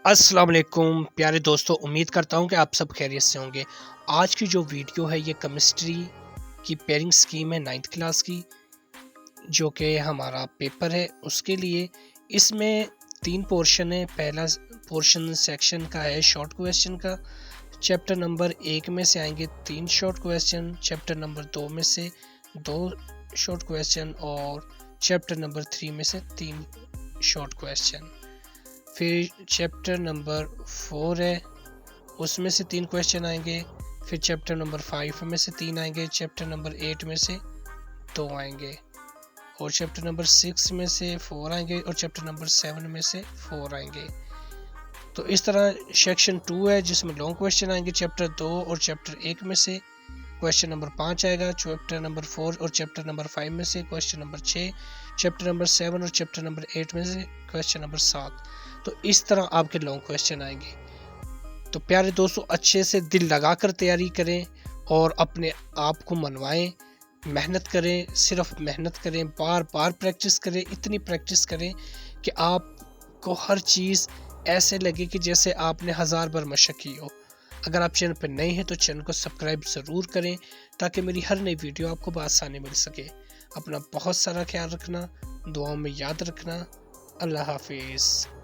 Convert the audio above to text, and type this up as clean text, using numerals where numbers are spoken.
अस्सलाम वालेकुम प्यारे दोस्तों, उम्मीद करता हूँ कि आप सब खैरियत से होंगे। आज की जो वीडियो है ये केमिस्ट्री की पेयरिंग स्कीम है 9th क्लास की, जो कि हमारा पेपर है उसके लिए। इसमें 3 पोर्शन है। पहला पोर्शन सेक्शन का है शॉर्ट क्वेश्चन का। चैप्टर नंबर 1 में से आएंगे 3 शॉर्ट क्वेश्चन, चैप्टर नंबर 2 में से 2 शॉर्ट क्वेश्चन और चैप्टर नंबर 3 में से 3 शॉर्ट क्वेश्चन। फिर चैप्टर नंबर 4 है, उसमें से 3 क्वेश्चन आएंगे। फिर चैप्टर नंबर 5 में से 3 आएंगे, चैप्टर नंबर 8 में से 2 आएंगे और चैप्टर नंबर 6 में से 4 आएंगे और चैप्टर नंबर 7 में से 4 आएंगे। तो इस तरह सेक्शन 2 है जिसमें लॉन्ग क्वेश्चन आएंगे चैप्टर 2 और चैप्टर 1 में से। क्वेश्चन नंबर 5 आएगा चैप्टर नंबर 4 और चैप्टर नंबर 5 में से। क्वेश्चन नंबर 6 चैप्टर नंबर 7 और चैप्टर नंबर 8 में से। Question number 7। तो इस तरह आपके लॉन्ग क्वेश्चन आएंगे। तो प्यारे दोस्तों, अच्छे से दिल लगाकर तैयारी करें और अपने आप को मनवाएं, मेहनत करें, सिर्फ मेहनत करें, बार बार प्रैक्टिस करें, इतनी प्रैक्टिस करें कि आपको हर चीज़ ऐसे लगे कि जैसे आपने 1000 बार मशक की हो। अगर आप चैनल पर नए हैं तो चैनल को सब्सक्राइब ज़रूर करें ताकि मेरी हर नई वीडियो आपको बआसानी मिल सके। अपना बहुत सारा ख्याल रखना, दुआओं में याद रखना। अल्लाह हाफिज़।